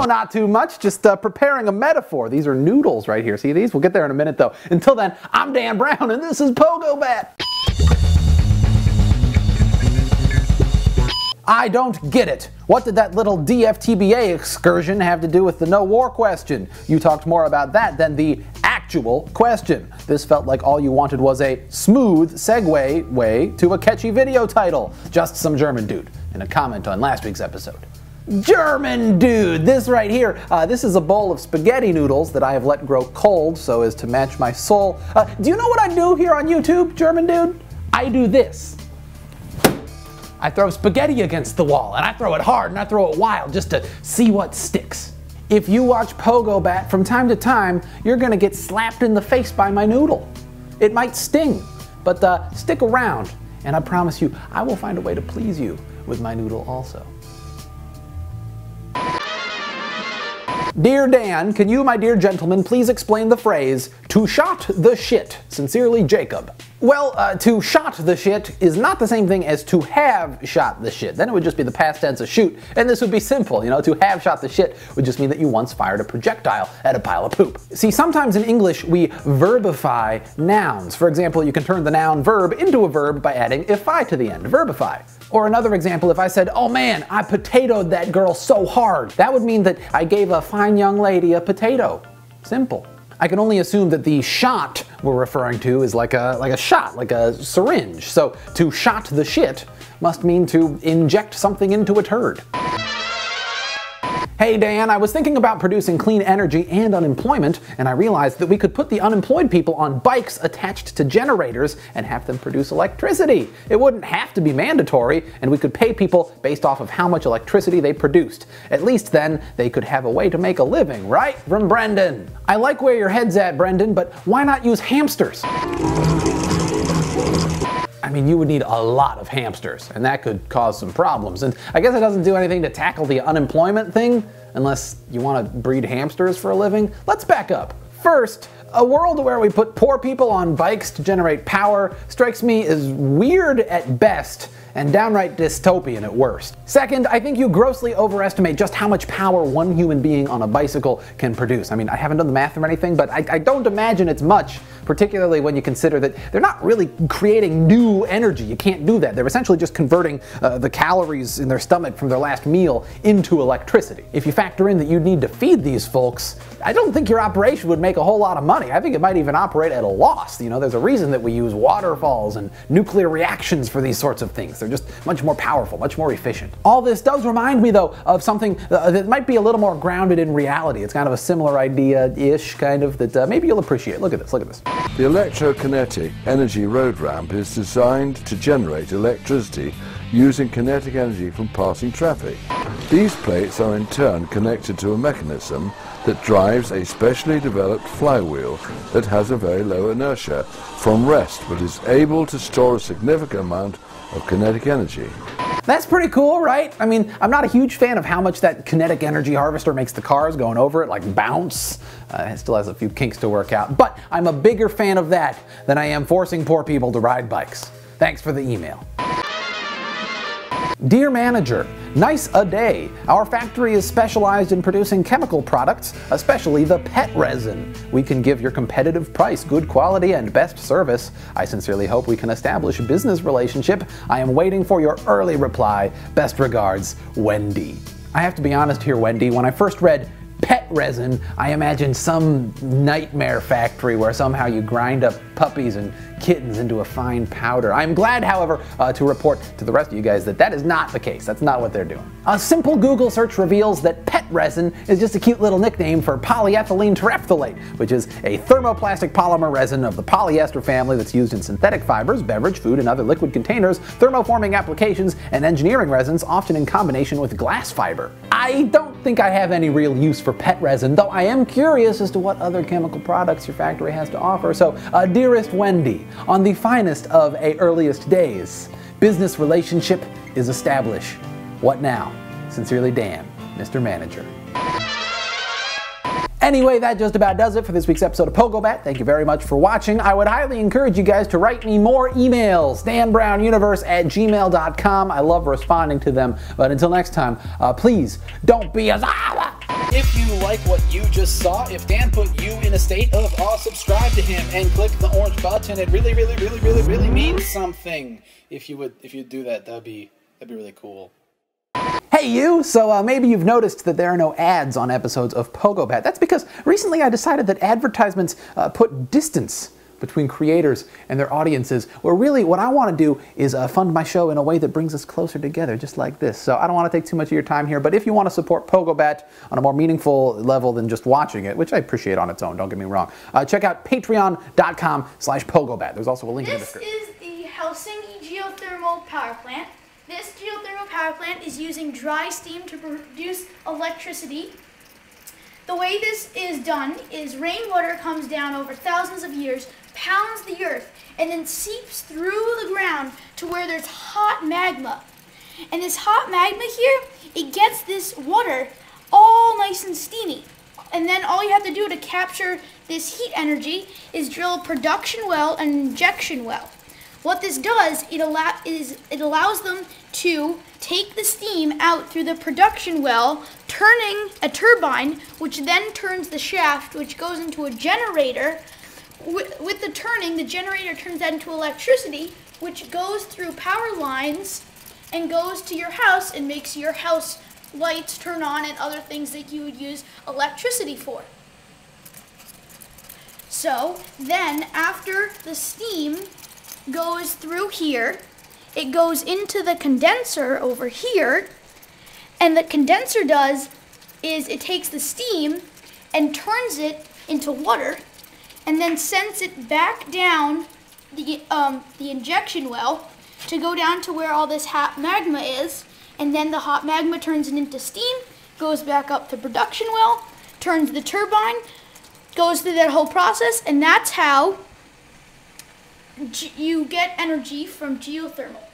No, not too much. Just preparing a metaphor. These are noodles right here. See these? We'll get there in a minute, though. Until then, I'm Dan Brown, and this is Pogo Bat. I don't get it. What did that little DFTBA excursion have to do with the no war question? You talked more about that than the actual question. This felt like all you wanted was a smooth segue way to a catchy video title. Just some German dude in a comment on last week's episode. German dude! This right here, this is a bowl of spaghetti noodles that I have let grow cold so as to match my soul. Do you know what I do here on YouTube, German dude? I do this. I throw spaghetti against the wall, and I throw it hard and I throw it wild just to see what sticks. If you watch Pogo Bat from time to time, you're gonna get slapped in the face by my noodle. It might sting, but stick around, and I promise you, I will find a way to please you with my noodle also. Dear Dan, can you, my dear gentleman, please explain the phrase, to shot the shit? Sincerely, Jacob. Well, to shot the shit is not the same thing as to have shot the shit. Then it would just be the past tense of shoot, and this would be simple. You know, to have shot the shit would just mean that you once fired a projectile at a pile of poop. See, sometimes in English we verbify nouns. For example, you can turn the noun verb into a verb by adding -ify to the end, verbify. Or another example, if I said, oh man, I potatoed that girl so hard, that would mean that I gave a fine young lady a potato. Simple. I can only assume that the shot we're referring to is like a shot, like a syringe. So to shot the shit must mean to inject something into a turd. Hey Dan, I was thinking about producing clean energy and unemployment, and I realized that we could put the unemployed people on bikes attached to generators and have them produce electricity. It wouldn't have to be mandatory, and we could pay people based off of how much electricity they produced. At least then, they could have a way to make a living, right? From Brendan. I like where your head's at, Brendan, but why not use hamsters? I mean, you would need a lot of hamsters, and that could cause some problems. And I guess it doesn't do anything to tackle the unemployment thing, unless you want to breed hamsters for a living. Let's back up. First, a world where we put poor people on bikes to generate power strikes me as weird at best and downright dystopian at worst. Second, I think you grossly overestimate just how much power one human being on a bicycle can produce. I mean, I haven't done the math or anything, but I don't imagine it's much, particularly when you consider that they're not really creating new energy. You can't do that. They're essentially just converting the calories in their stomach from their last meal into electricity. If you factor in that you'd need to feed these folks, I don't think your operation would make a whole lot of money. I think it might even operate at a loss. You know, there's a reason that we use waterfalls and nuclear reactions for these sorts of things. They're just much more powerful, much more efficient. All this does remind me, though, of something that might be a little more grounded in reality. It's kind of a similar idea-ish, kind of, that maybe you'll appreciate. Look at this, look at this. The electrokinetic energy road ramp is designed to generate electricity using kinetic energy from passing traffic. These plates are in turn connected to a mechanism that drives a specially developed flywheel that has a very low inertia from rest, but is able to store a significant amount of kinetic energy. That's pretty cool, right? I mean, I'm not a huge fan of how much that kinetic energy harvester makes the cars going over it like bounce. It still has a few kinks to work out, but I'm a bigger fan of that than I am forcing poor people to ride bikes. Thanks for the email. Dear Manager, nice a day. Our factory is specialized in producing chemical products, especially the PET resin. We can give your competitive price, good quality, and best service. I sincerely hope we can establish a business relationship. I am waiting for your early reply. Best regards, Wendy. I have to be honest here, Wendy. When I first read PET resin, I imagined some nightmare factory where somehow you grind up puppies and kittens into a fine powder. I'm glad, however, to report to the rest of you guys that that is not the case. That's not what they're doing. A simple Google search reveals that PET resin is just a cute little nickname for polyethylene terephthalate, which is a thermoplastic polymer resin of the polyester family that's used in synthetic fibers, beverage, food, and other liquid containers, thermoforming applications, and engineering resins, often in combination with glass fiber. I don't think I have any real use for PET resin, though I am curious as to what other chemical products your factory has to offer. So, dearest Wendy, on the finest of earliest days, business relationship is established. What now? Sincerely, Dan, Mr. Manager. Anyway, that just about does it for this week's episode of Pogo Bat. Thank you very much for watching. I would highly encourage you guys to write me more emails. danbrownuniverse@gmail.com. I love responding to them. But until next time, please don't be a If you like what you just saw, if Dan put you in a state of awe, subscribe to him and click the orange button. It really, really, really, really, really means something. If you'd do that, that'd be really cool. Hey you! So maybe you've noticed that there are no ads on episodes of PogoBat. That's because recently I decided that advertisements put distance between creators and their audiences, where really what I want to do is fund my show in a way that brings us closer together, just like this. So I don't want to take too much of your time here, but if you want to support PogoBat on a more meaningful level than just watching it, which I appreciate on its own, don't get me wrong, check out patreon.com/PogoBat. There's also a link in the description. This is the Helsinki geothermal power plant. This geothermal power plant is using dry steam to produce electricity. The way this is done is rainwater comes down over thousands of years, pounds the earth, and then seeps through the ground to where there's hot magma. And this hot magma here, it gets this water all nice and steamy. And then all you have to do to capture this heat energy is drill a production well and an injection well. What this does, it allows them to take the steam out through the production well, turning a turbine, which then turns the shaft, which goes into a generator. With the turning, the generator turns that into electricity, which goes through power lines and goes to your house and makes your house lights turn on and other things that you would use electricity for. So then after the steam goes through here, it goes into the condenser over here, and the condenser does is it takes the steam and turns it into water and then sends it back down the injection well to go down to where all this hot magma is, and then the hot magma turns it into steam, goes back up the production well, turns the turbine, goes through that whole process, and that's how you get energy from geothermal.